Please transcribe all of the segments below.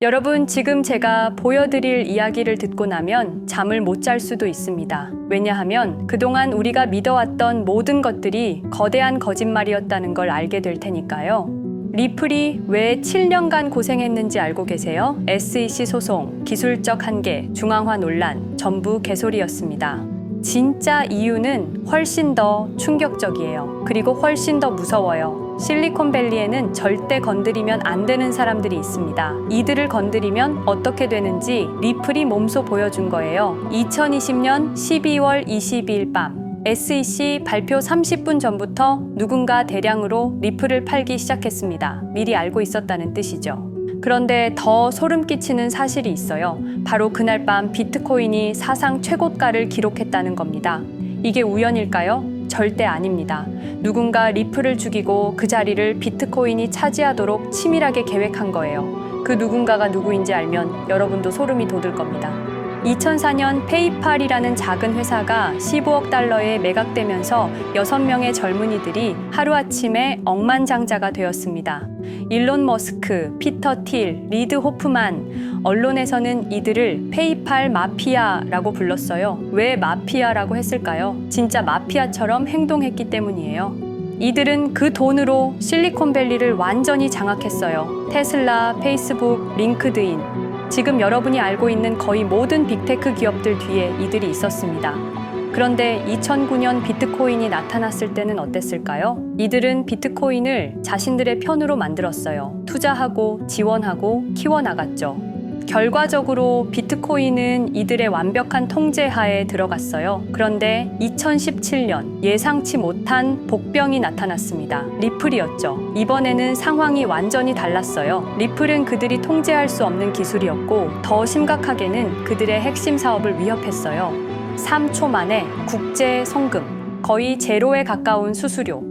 여러분, 지금 제가 보여드릴 이야기를 듣고 나면 잠을 못 잘 수도 있습니다. 왜냐하면 그동안 우리가 믿어왔던 모든 것들이 거대한 거짓말이었다는 걸 알게 될 테니까요. 리플이 왜 7년간 고생했는지 알고 계세요? SEC 소송, 기술적 한계, 중앙화 논란, 전부 개소리였습니다. 진짜 이유는 훨씬 더 충격적이에요. 그리고 훨씬 더 무서워요. 실리콘밸리에는 절대 건드리면 안 되는 사람들이 있습니다. 이들을 건드리면 어떻게 되는지 리플이 몸소 보여준 거예요. 2020년 12월 22일 밤 SEC 발표 30분 전부터 누군가 대량으로 리플을 팔기 시작했습니다. 미리 알고 있었다는 뜻이죠. 그런데 더 소름 끼치는 사실이 있어요. 바로 그날 밤 비트코인이 사상 최고가를 기록했다는 겁니다. 이게 우연일까요? 절대 아닙니다. 누군가 리플을 죽이고 그 자리를 비트코인이 차지하도록 치밀하게 계획한 거예요. 그 누군가가 누구인지 알면 여러분도 소름이 돋을 겁니다. 2004년 페이팔이라는 작은 회사가 15억 달러에 매각되면서 6명의 젊은이들이 하루아침에 억만장자가 되었습니다. 일론 머스크, 피터 틸, 리드 호프만, 언론에서는 이들을 페이팔 마피아라고 불렀어요. 왜 마피아라고 했을까요? 진짜 마피아처럼 행동했기 때문이에요. 이들은 그 돈으로 실리콘밸리를 완전히 장악했어요. 테슬라, 페이스북, 링크드인, 지금 여러분이 알고 있는 거의 모든 빅테크 기업들 뒤에 이들이 있었습니다. 그런데 2009년 비트코인이 나타났을 때는 어땠을까요? 이들은 비트코인을 자신들의 편으로 만들었어요. 투자하고 지원하고 키워나갔죠. 결과적으로 비트코인은 이들의 완벽한 통제하에 들어갔어요. 그런데 2017년 예상치 못한 복병이 나타났습니다. 리플이었죠. 이번에는 상황이 완전히 달랐어요. 리플은 그들이 통제할 수 없는 기술이었고 더 심각하게는 그들의 핵심 사업을 위협했어요. 3초 만에 국제 송금, 거의 제로에 가까운 수수료.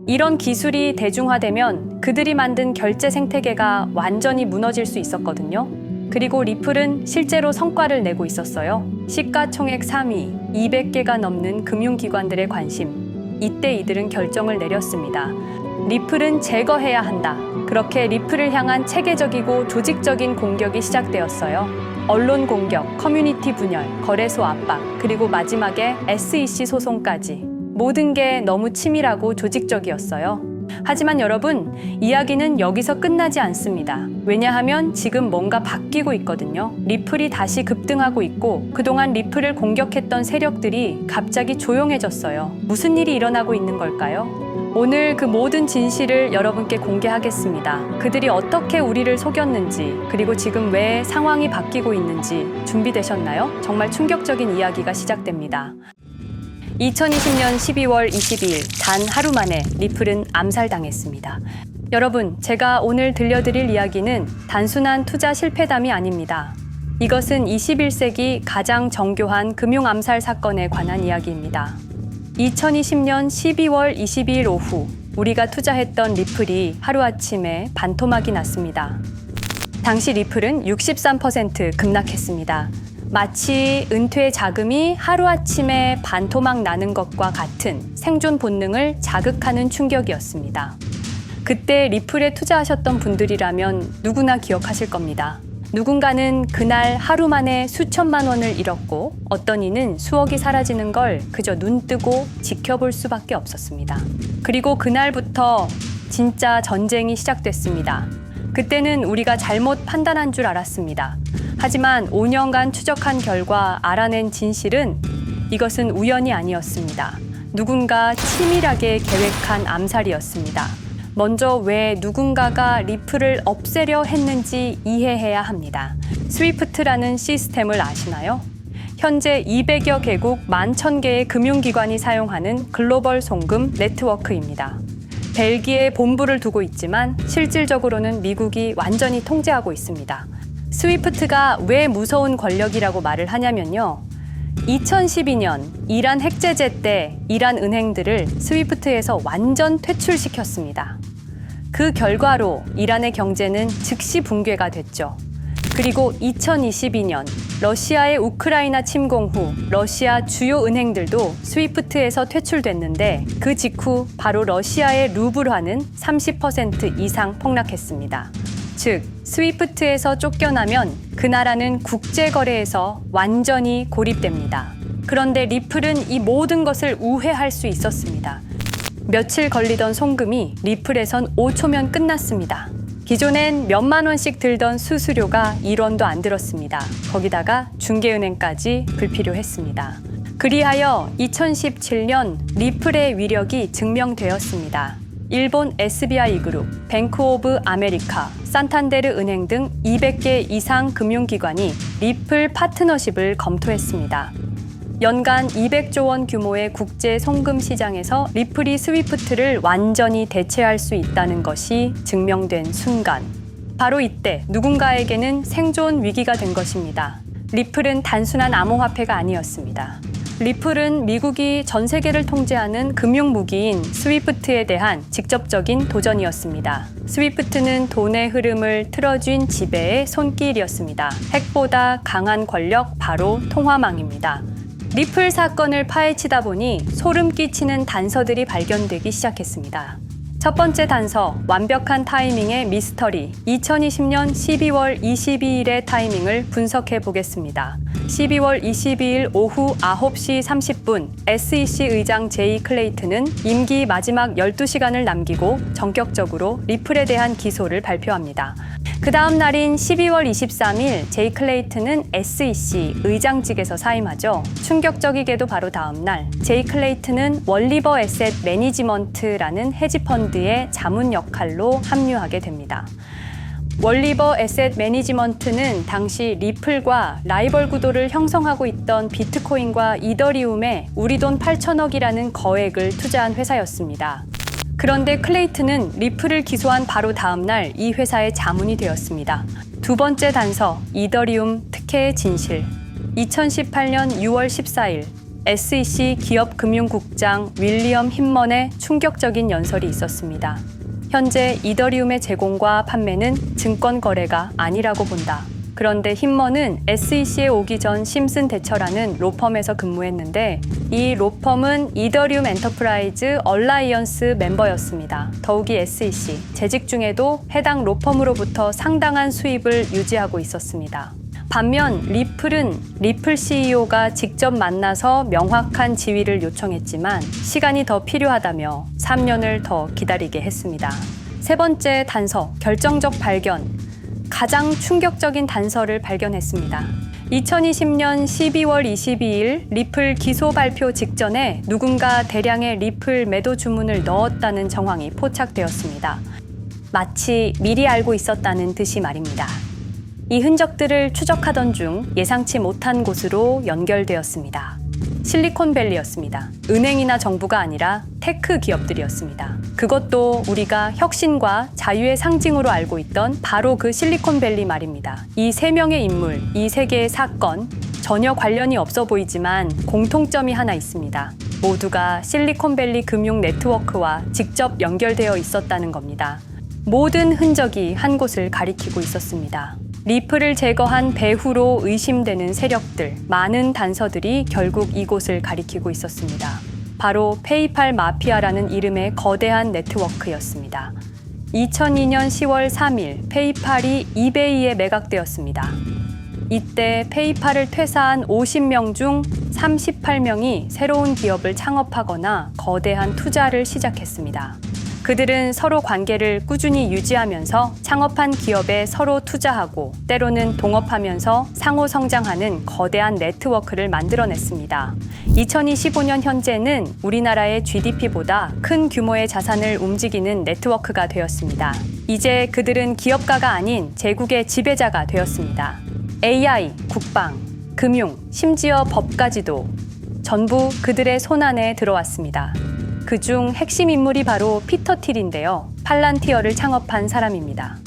이런 기술이 대중화되면 그들이 만든 결제 생태계가 완전히 무너질 수 있었거든요. 그리고 리플은 실제로 성과를 내고 있었어요. 시가총액 3위, 200개가 넘는 금융기관들의 관심. 이때 이들은 결정을 내렸습니다. 리플은 제거해야 한다. 그렇게 리플을 향한 체계적이고 조직적인 공격이 시작되었어요. 언론 공격, 커뮤니티 분열, 거래소 압박, 그리고 마지막에 SEC 소송까지. 모든 게 너무 치밀하고 조직적이었어요. 하지만 여러분, 이야기는 여기서 끝나지 않습니다. 왜냐하면 지금 뭔가 바뀌고 있거든요. 리플이 다시 급등하고 있고 그동안 리플을 공격했던 세력들이 갑자기 조용해졌어요. 무슨 일이 일어나고 있는 걸까요? 오늘 그 모든 진실을 여러분께 공개하겠습니다. 그들이 어떻게 우리를 속였는지, 그리고 지금 왜 상황이 바뀌고 있는지 준비되셨나요? 정말 충격적인 이야기가 시작됩니다. 2020년 12월 22일 단 하루 만에 리플은 암살당했습니다. 여러분, 제가 오늘 들려드릴 이야기는 단순한 투자 실패담이 아닙니다. 이것은 21세기 가장 정교한 금융 암살 사건에 관한 이야기입니다. 2020년 12월 22일 오후 우리가 투자했던 리플이 하루아침에 반토막이 났습니다. 당시 리플은 63% 급락했습니다. 마치 은퇴 자금이 하루아침에 반토막 나는 것과 같은 생존 본능을 자극하는 충격이었습니다. 그때 리플에 투자하셨던 분들이라면 누구나 기억하실 겁니다. 누군가는 그날 하루 만에 수천만 원을 잃었고 어떤 이는 수억이 사라지는 걸 그저 눈 뜨고 지켜볼 수밖에 없었습니다. 그리고 그날부터 진짜 전쟁이 시작됐습니다. 그때는 우리가 잘못 판단한 줄 알았습니다. 하지만 5년간 추적한 결과 알아낸 진실은 이것은 우연이 아니었습니다. 누군가 치밀하게 계획한 암살이었습니다. 먼저 왜 누군가가 리플을 없애려 했는지 이해해야 합니다. 스위프트라는 시스템을 아시나요? 현재 200여 개국 11,000개의 금융기관이 사용하는 글로벌 송금 네트워크입니다. 벨기에에 본부를 두고 있지만 실질적으로는 미국이 완전히 통제하고 있습니다. 스위프트가 왜 무서운 권력이라고 말을 하냐면요. 2012년 이란 핵제재 때 이란 은행들을 스위프트에서 완전 퇴출시켰습니다. 그 결과로 이란의 경제는 즉시 붕괴가 됐죠. 그리고 2022년 러시아의 우크라이나 침공 후 러시아 주요 은행들도 스위프트에서 퇴출됐는데 그 직후 바로 러시아의 루블화는 30% 이상 폭락했습니다. 즉 스위프트에서 쫓겨나면 그 나라는 국제거래에서 완전히 고립됩니다. 그런데 리플은 이 모든 것을 우회할 수 있었습니다. 며칠 걸리던 송금이 리플에선 5초면 끝났습니다. 기존엔 몇만 원씩 들던 수수료가 1원도 안 들었습니다. 거기다가 중개은행까지 불필요했습니다. 그리하여 2017년 리플의 위력이 증명되었습니다. 일본 SBI 그룹, 뱅크 오브 아메리카, 산탄데르 은행 등 200개 이상 금융기관이 리플 파트너십을 검토했습니다. 연간 200조 원 규모의 국제 송금 시장에서 리플이 스위프트를 완전히 대체할 수 있다는 것이 증명된 순간, 바로 이때 누군가에게는 생존 위기가 된 것입니다. 리플은 단순한 암호화폐가 아니었습니다. 리플은 미국이 전 세계를 통제하는 금융무기인 스위프트에 대한 직접적인 도전이었습니다. 스위프트는 돈의 흐름을 틀어쥔 지배의 손길이었습니다. 핵보다 강한 권력, 바로 통화망입니다. 리플 사건을 파헤치다 보니 소름 끼치는 단서들이 발견되기 시작했습니다. 첫 번째 단서, 완벽한 타이밍의 미스터리. 2020년 12월 22일의 타이밍을 분석해 보겠습니다. 12월 22일 오후 9시 30분, SEC 의장 제이 클레이튼은 임기 마지막 12시간을 남기고 전격적으로 리플에 대한 기소를 발표합니다. 그 다음 날인 12월 23일, 제이 클레이튼은 SEC 의장직에서 사임하죠. 충격적이게도 바로 다음 날, 제이 클레이튼은 월리버 에셋 매니지먼트라는 헤지펀드의 자문 역할로 합류하게 됩니다. 월리버 에셋 매니지먼트는 당시 리플과 라이벌 구도를 형성하고 있던 비트코인과 이더리움에 우리 돈 8천억이라는 거액을 투자한 회사였습니다. 그런데 클레이튼은 리플을 기소한 바로 다음 날 이 회사의 자문이 되었습니다. 두 번째 단서, 이더리움 특혜의 진실. 2018년 6월 14일, SEC 기업금융국장 윌리엄 힌먼의 충격적인 연설이 있었습니다. 현재 이더리움의 제공과 판매는 증권 거래가 아니라고 본다. 그런데 힌먼은 SEC에 오기 전 심슨 대처라는 로펌에서 근무했는데 이 로펌은 이더리움 엔터프라이즈 얼라이언스 멤버였습니다. 더욱이 SEC 재직 중에도 해당 로펌으로부터 상당한 수입을 유지하고 있었습니다. 반면 리플은 리플 CEO가 직접 만나서 명확한 지위를 요청했지만 시간이 더 필요하다며 3년을 더 기다리게 했습니다. 세 번째 단서, 결정적 발견. 가장 충격적인 단서를 발견했습니다. 2020년 12월 22일 리플 기소 발표 직전에 누군가 대량의 리플 매도 주문을 넣었다는 정황이 포착되었습니다. 마치 미리 알고 있었다는 듯이 말입니다. 이 흔적들을 추적하던 중 예상치 못한 곳으로 연결되었습니다. 실리콘밸리였습니다. 은행이나 정부가 아니라 테크 기업들이었습니다. 그것도 우리가 혁신과 자유의 상징으로 알고 있던 바로 그 실리콘밸리 말입니다. 이 세 명의 인물, 이 세 개의 사건, 전혀 관련이 없어 보이지만 공통점이 하나 있습니다. 모두가 실리콘밸리 금융 네트워크와 직접 연결되어 있었다는 겁니다. 모든 흔적이 한 곳을 가리키고 있었습니다. 리플을 제거한 배후로 의심되는 세력들, 많은 단서들이 결국 이곳을 가리키고 있었습니다. 바로 페이팔 마피아라는 이름의 거대한 네트워크였습니다. 2002년 10월 3일 페이팔이 이베이에 매각되었습니다. 이때 페이팔을 퇴사한 50명 중 38명이 새로운 기업을 창업하거나 거대한 투자를 시작했습니다. 그들은 서로 관계를 꾸준히 유지하면서 창업한 기업에 서로 투자하고 때로는 동업하면서 상호 성장하는 거대한 네트워크를 만들어냈습니다. 2025년 현재는 우리나라의 GDP보다 큰 규모의 자산을 움직이는 네트워크가 되었습니다. 이제 그들은 기업가가 아닌 제국의 지배자가 되었습니다. AI, 국방, 금융, 심지어 법까지도 전부 그들의 손안에 들어왔습니다. 그중 핵심 인물이 바로 피터 틸인데요. 팔란티어를 창업한 사람입니다.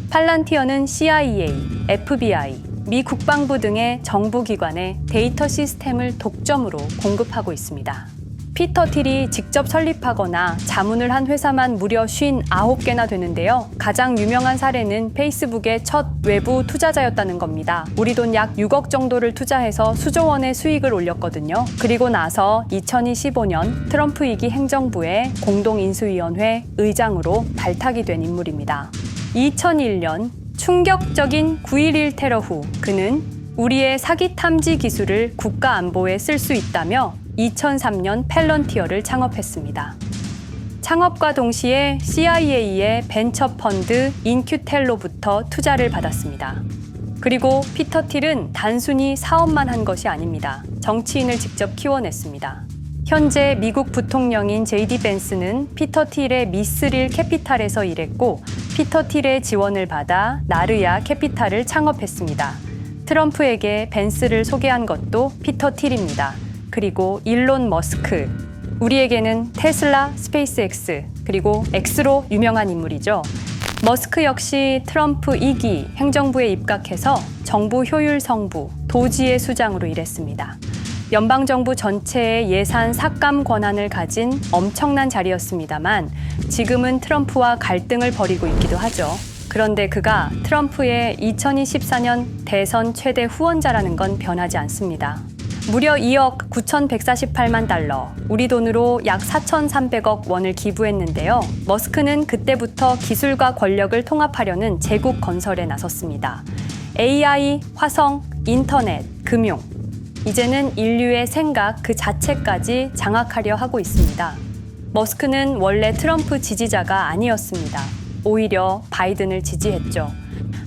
팔란티어는 CIA, FBI, 미 국방부 등의 정부기관에 데이터 시스템을 독점으로 공급하고 있습니다. 피터 틸이 직접 설립하거나 자문을 한 회사만 무려 59개나 되는데요. 가장 유명한 사례는 페이스북의 첫 외부 투자자였다는 겁니다. 우리 돈 약 6억 정도를 투자해서 수조 원의 수익을 올렸거든요. 그리고 나서 2025년 트럼프 2기 행정부의 공동인수위원회 의장으로 발탁이 된 인물입니다. 2001년 충격적인 9.11 테러 후 그는 우리의 사기 탐지 기술을 국가 안보에 쓸 수 있다며 2003년 펠런티어를 창업했습니다. 창업과 동시에 CIA의 벤처 펀드 인큐텔로부터 투자를 받았습니다. 그리고 피터 틸은 단순히 사업만 한 것이 아닙니다. 정치인을 직접 키워냈습니다. 현재 미국 부통령인 JD 벤스는 피터 틸의 미스릴 캐피탈에서 일했고 피터 틸의 지원을 받아 나르야 캐피탈을 창업했습니다. 트럼프에게 벤스를 소개한 것도 피터 틸입니다. 그리고 일론 머스크, 우리에게는 테슬라, 스페이스X, 그리고 X로 유명한 인물이죠. 머스크 역시 트럼프 2기 행정부에 입각해서 정부 효율 성부, 도지의 수장으로 일했습니다. 연방정부 전체의 예산 삭감 권한을 가진 엄청난 자리였습니다만 지금은 트럼프와 갈등을 벌이고 있기도 하죠. 그런데 그가 트럼프의 2024년 대선 최대 후원자라는 건 변하지 않습니다. 무려 2억 9,148만 달러, 우리 돈으로 약 4,300억 원을 기부했는데요. 머스크는 그때부터 기술과 권력을 통합하려는 제국 건설에 나섰습니다. AI, 화성, 인터넷, 금융, 이제는 인류의 생각 그 자체까지 장악하려 하고 있습니다. 머스크는 원래 트럼프 지지자가 아니었습니다. 오히려 바이든을 지지했죠.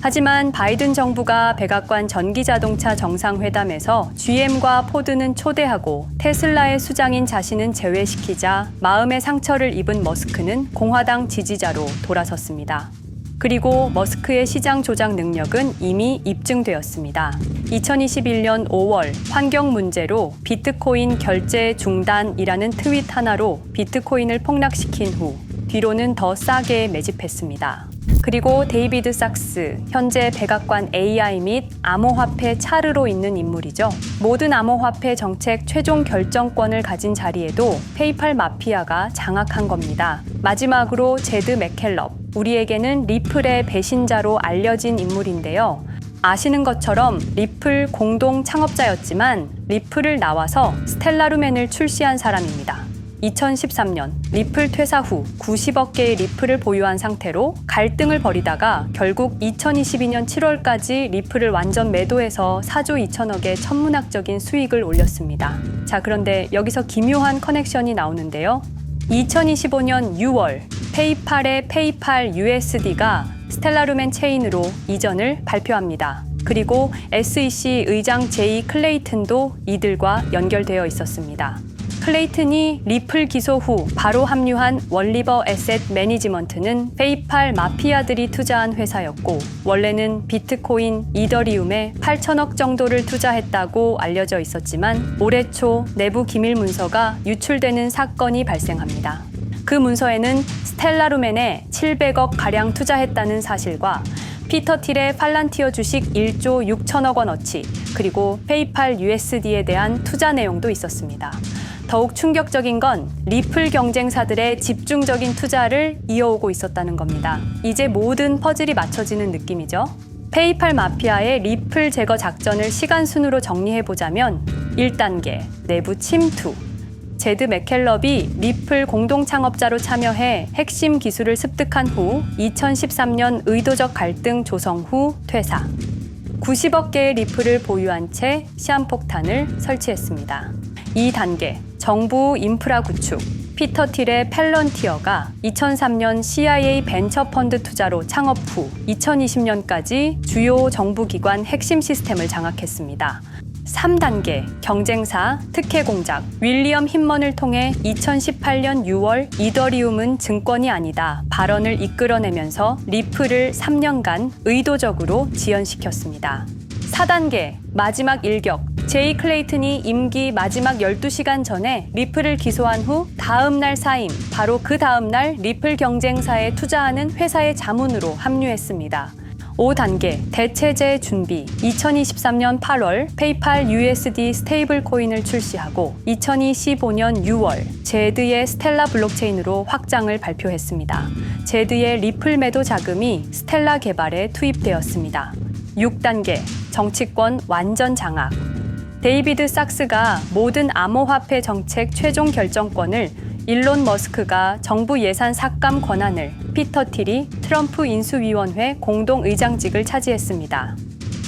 하지만 바이든 정부가 백악관 전기자동차 정상회담에서 GM과 포드는 초대하고 테슬라의 수장인 자신은 제외시키자 마음의 상처를 입은 머스크는 공화당 지지자로 돌아섰습니다. 그리고 머스크의 시장 조작 능력은 이미 입증되었습니다. 2021년 5월 환경 문제로 비트코인 결제 중단이라는 트윗 하나로 비트코인을 폭락시킨 후 뒤로는 더 싸게 매집했습니다. 그리고 데이비드 삭스, 현재 백악관 AI 및 암호화폐 차르로 있는 인물이죠. 모든 암호화폐 정책 최종 결정권을 가진 자리에도 페이팔 마피아가 장악한 겁니다. 마지막으로 제드 맥켈럽, 우리에게는 리플의 배신자로 알려진 인물인데요. 아시는 것처럼 리플 공동 창업자였지만 리플을 나와서 스텔라루멘을 출시한 사람입니다. 2013년 리플 퇴사 후 90억 개의 리플을 보유한 상태로 갈등을 벌이다가 결국 2022년 7월까지 리플을 완전 매도해서 4조 2천억의 천문학적인 수익을 올렸습니다. 자, 그런데 여기서 기묘한 커넥션이 나오는데요. 2025년 6월 페이팔의 페이팔 USD가 스텔라루멘 체인으로 이전을 발표합니다. 그리고 SEC 의장 제이 클레이튼도 이들과 연결되어 있었습니다. 클레이튼이 리플 기소 후 바로 합류한 월리버 에셋 매니지먼트는 페이팔 마피아들이 투자한 회사였고 원래는 비트코인, 이더리움에 8천억 정도를 투자했다고 알려져 있었지만 올해 초 내부 기밀 문서가 유출되는 사건이 발생합니다. 그 문서에는 스텔라루멘에 700억 가량 투자했다는 사실과 피터 틸의 팔란티어 주식 1조 6천억 원어치, 그리고 페이팔 USD에 대한 투자 내용도 있었습니다. 더욱 충격적인 건 리플 경쟁사들의 집중적인 투자를 이어오고 있었다는 겁니다. 이제 모든 퍼즐이 맞춰지는 느낌이죠. 페이팔 마피아의 리플 제거 작전을 시간 순으로 정리해보자면 1단계, 내부 침투. 제드 맥켈럽이 리플 공동 창업자로 참여해 핵심 기술을 습득한 후 2013년 의도적 갈등 조성 후 퇴사. 90억 개의 리플을 보유한 채 시한폭탄을 설치했습니다. 2단계, 정부 인프라 구축. 피터 틸의 펠런티어가 2003년 CIA 벤처 펀드 투자로 창업 후 2020년까지 주요 정부기관 핵심 시스템을 장악했습니다. 3단계, 경쟁사 특혜 공작. 윌리엄 힌먼을 통해 2018년 6월 이더리움은 증권이 아니다 발언을 이끌어내면서 리플을 3년간 의도적으로 지연시켰습니다. 4단계, 마지막 일격. 제이 클레이튼이 임기 마지막 12시간 전에 리플을 기소한 후 다음 날 사임, 바로 그 다음 날 리플 경쟁사에 투자하는 회사의 자문으로 합류했습니다. 5단계, 대체제 준비. 2023년 8월 페이팔 USD 스테이블 코인을 출시하고 2025년 6월 제드의 스텔라 블록체인으로 확장을 발표했습니다. 제드의 리플 매도 자금이 스텔라 개발에 투입되었습니다. 6단계, 정치권 완전 장악. 데이비드 삭스가 모든 암호화폐 정책 최종 결정권을 일론 머스크가 정부 예산 삭감 권한을 피터 틸이 트럼프 인수위원회 공동의장직을 차지했습니다.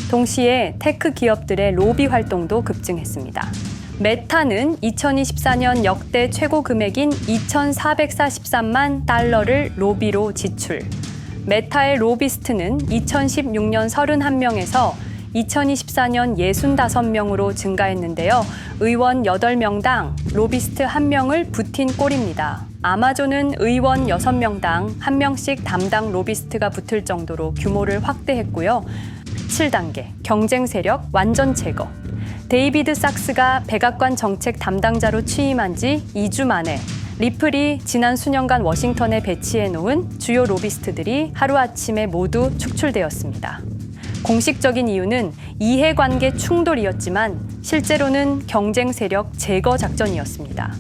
동시에 테크 기업들의 로비 활동도 급증했습니다. 메타는 2024년 역대 최고 금액인 2,443만 달러를 로비로 지출. 메타의 로비스트는 2016년 31명에서 2024년 65명으로 증가했는데요. 의원 8명당 로비스트 1명을 붙인 꼴입니다. 아마존은 의원 6명당 1명씩 담당 로비스트가 붙을 정도로 규모를 확대했고요. 7단계 경쟁 세력 완전 제거. 데이비드 sak스가 백악관 정책 담당자로 취임한 지 2주 만에 리플이 지난 수년간 워싱턴에 배치해 놓은 주요 로비스트들이 하루아침에 모두 축출되었습니다. 공식적인 이유는 이해관계 충돌이었지만 실제로는 경쟁 세력 제거 작전이었습니다.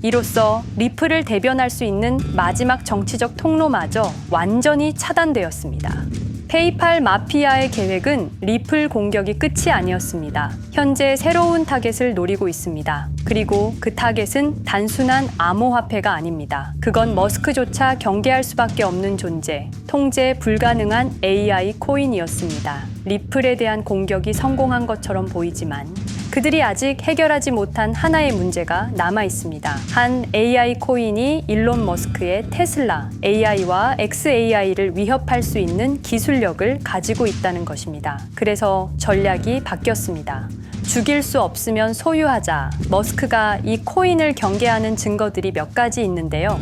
이로써 리플을 대변할 수 있는 마지막 정치적 통로마저 완전히 차단되었습니다. 페이팔 마피아의 계획은 리플 공격이 끝이 아니었습니다. 현재 새로운 타겟을 노리고 있습니다. 그리고 그 타겟은 단순한 암호화폐가 아닙니다. 그건 머스크조차 경계할 수밖에 없는 존재, 통제 불가능한 AI 코인이었습니다. 리플에 대한 공격이 성공한 것처럼 보이지만 그들이 아직 해결하지 못한 하나의 문제가 남아 있습니다. 한 AI 코인이 일론 머스크의 테슬라 AI와 xAI를 위협할 수 있는 기술력을 가지고 있다는 것입니다. 그래서 전략이 바뀌었습니다. 죽일 수 없으면 소유하자. 머스크가 이 코인을 경계하는 증거들이 몇 가지 있는데요.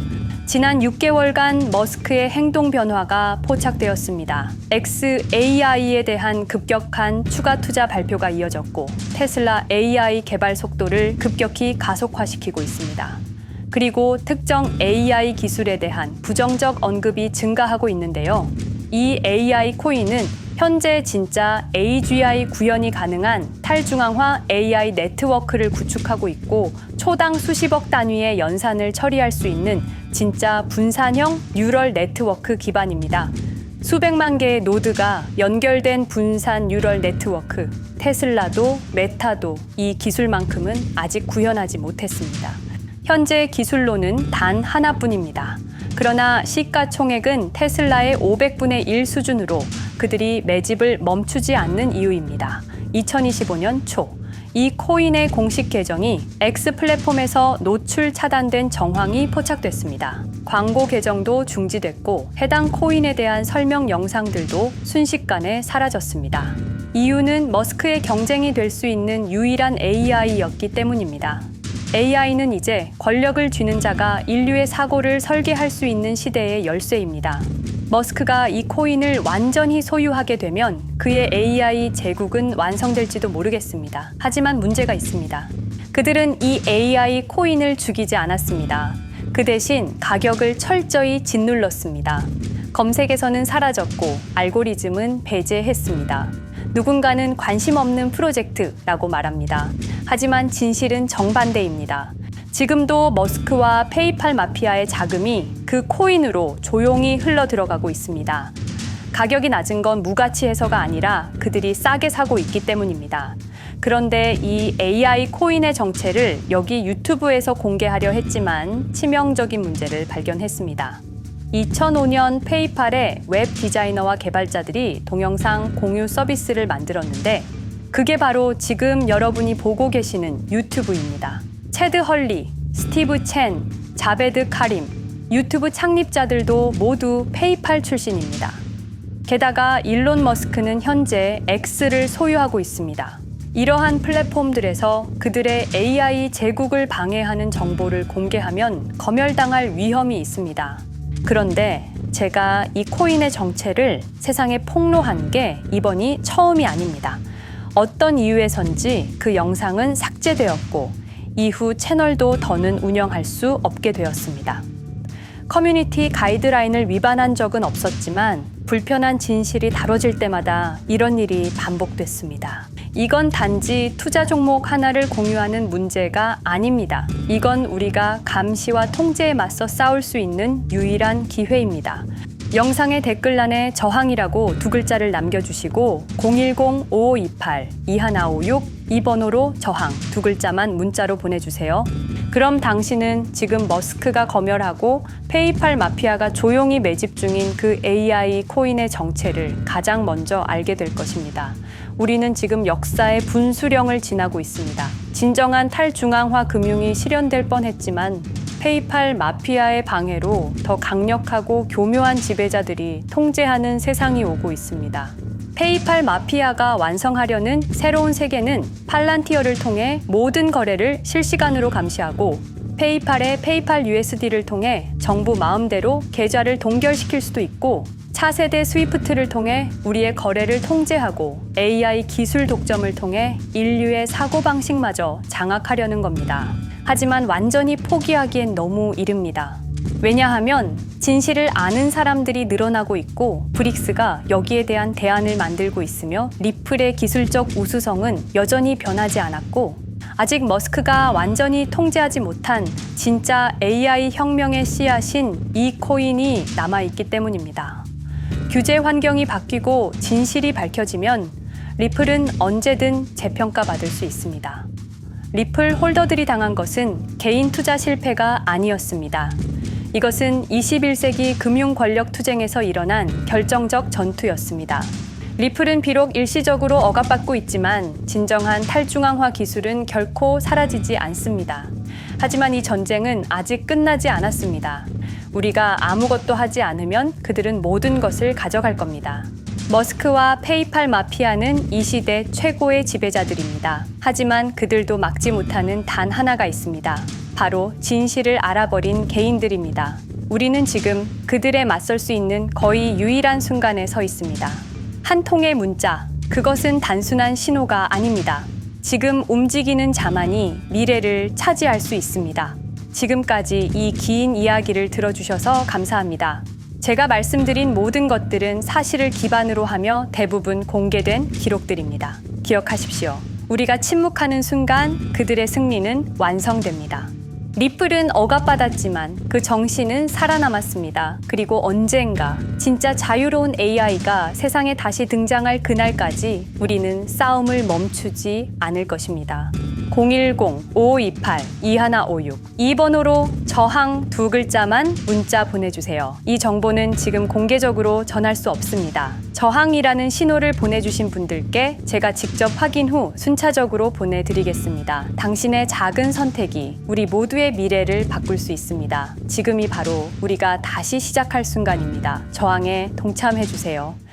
지난 6개월간 머스크의 행동 변화가 포착되었습니다. xAI에 대한 급격한 추가 투자 발표가 이어졌고 테슬라 AI 개발 속도를 급격히 가속화시키고 있습니다. 그리고 특정 AI 기술에 대한 부정적 언급이 증가하고 있는데요. 이 AI 코인은 현재 진짜 AGI 구현이 가능한 탈중앙화 AI 네트워크를 구축하고 있고 초당 수십억 단위의 연산을 처리할 수 있는 진짜 분산형 뉴럴 네트워크 기반입니다. 수백만 개의 노드가 연결된 분산 뉴럴 네트워크, 테슬라도 메타도 이 기술만큼은 아직 구현하지 못했습니다. 현재 기술로는 단 하나뿐입니다. 그러나 시가총액은 테슬라의 500분의 1 수준으로 그들이 매집을 멈추지 않는 이유입니다. 2025년 초, 이 코인의 공식 계정이 X 플랫폼에서 노출 차단된 정황이 포착됐습니다. 광고 계정도 중지됐고 해당 코인에 대한 설명 영상들도 순식간에 사라졌습니다. 이유는 머스크의 경쟁이 될 수 있는 유일한 AI였기 때문입니다. AI는 이제 권력을 쥐는 자가 인류의 사고를 설계할 수 있는 시대의 열쇠입니다. 머스크가 이 코인을 완전히 소유하게 되면 그의 AI 제국은 완성될지도 모르겠습니다. 하지만 문제가 있습니다. 그들은 이 AI 코인을 죽이지 않았습니다. 그 대신 가격을 철저히 짓눌렀습니다. 검색에서는 사라졌고 알고리즘은 배제했습니다. 누군가는 관심 없는 프로젝트라고 말합니다. 하지만 진실은 정반대입니다. 지금도 머스크와 페이팔 마피아의 자금이 그 코인으로 조용히 흘러 들어가고 있습니다. 가격이 낮은 건 무가치해서가 아니라 그들이 싸게 사고 있기 때문입니다. 그런데 이 AI 코인의 정체를 여기 유튜브에서 공개하려 했지만 치명적인 문제를 발견했습니다. 2005년 페이팔의 웹 디자이너와 개발자들이 동영상 공유 서비스를 만들었는데 그게 바로 지금 여러분이 보고 계시는 유튜브입니다. 체드 헐리, 스티브 첸, 자베드 카림, 유튜브 창립자들도 모두 페이팔 출신입니다. 게다가 일론 머스크는 현재 X를 소유하고 있습니다. 이러한 플랫폼들에서 그들의 AI 제국을 방해하는 정보를 공개하면 검열당할 위험이 있습니다. 그런데 제가 이 코인의 정체를 세상에 폭로한 게 이번이 처음이 아닙니다. 어떤 이유에선지 그 영상은 삭제되었고 이후 채널도 더는 운영할 수 없게 되었습니다. 커뮤니티 가이드라인을 위반한 적은 없었지만 불편한 진실이 다뤄질 때마다 이런 일이 반복됐습니다. 이건 단지 투자 종목 하나를 공유하는 문제가 아닙니다. 이건 우리가 감시와 통제에 맞서 싸울 수 있는 유일한 기회입니다. 영상의 댓글란에 저항이라고 2글자를 남겨주시고 010-5528-2156 이 번호로 저항 2글자만 문자로 보내주세요. 그럼 당신은 지금 머스크가 검열하고 페이팔 마피아가 조용히 매집 중인 그 AI 코인의 정체를 가장 먼저 알게 될 것입니다. 우리는 지금 역사의 분수령을 지나고 있습니다. 진정한 탈중앙화 금융이 실현될 뻔했지만 페이팔 마피아의 방해로 더 강력하고 교묘한 지배자들이 통제하는 세상이 오고 있습니다. 페이팔 마피아가 완성하려는 새로운 세계는 팔란티어를 통해 모든 거래를 실시간으로 감시하고 페이팔의 페이팔 USD를 통해 정부 마음대로 계좌를 동결시킬 수도 있고 차세대 스위프트를 통해 우리의 거래를 통제하고 AI 기술 독점을 통해 인류의 사고방식마저 장악하려는 겁니다. 하지만 완전히 포기하기엔 너무 이릅니다. 왜냐하면 진실을 아는 사람들이 늘어나고 있고 브릭스가 여기에 대한 대안을 만들고 있으며 리플의 기술적 우수성은 여전히 변하지 않았고 아직 머스크가 완전히 통제하지 못한 진짜 AI 혁명의 씨앗인 이 코인이 남아있기 때문입니다. 규제 환경이 바뀌고 진실이 밝혀지면 리플은 언제든 재평가받을 수 있습니다. 리플 홀더들이 당한 것은 개인 투자 실패가 아니었습니다. 이것은 21세기 금융 권력 투쟁에서 일어난 결정적 전투였습니다. 리플은 비록 일시적으로 억압받고 있지만 진정한 탈중앙화 기술은 결코 사라지지 않습니다. 하지만 이 전쟁은 아직 끝나지 않았습니다. 우리가 아무것도 하지 않으면 그들은 모든 것을 가져갈 겁니다. 머스크와 페이팔 마피아는 이 시대 최고의 지배자들입니다. 하지만 그들도 막지 못하는 단 하나가 있습니다. 바로 진실을 알아버린 개인들입니다. 우리는 지금 그들에 맞설 수 있는 거의 유일한 순간에 서 있습니다. 한 통의 문자, 그것은 단순한 신호가 아닙니다. 지금 움직이는 자만이 미래를 차지할 수 있습니다. 지금까지 이 긴 이야기를 들어주셔서 감사합니다. 제가 말씀드린 모든 것들은 사실을 기반으로 하며 대부분 공개된 기록들입니다. 기억하십시오. 우리가 침묵하는 순간 그들의 승리는 완성됩니다. 리플은 억압받았지만 그 정신은 살아남았습니다. 그리고 언젠가 진짜 자유로운 AI가 세상에 다시 등장할 그날까지 우리는 싸움을 멈추지 않을 것입니다. 010-5528-2156 이 번호로 저항 2글자만 문자 보내주세요. 이 정보는 지금 공개적으로 전할 수 없습니다. 저항이라는 신호를 보내주신 분들께 제가 직접 확인 후 순차적으로 보내드리겠습니다. 당신의 작은 선택이 우리 모두의 미래를 바꿀 수 있습니다. 지금이 바로 우리가 다시 시작할 순간입니다. 저항에 동참해주세요.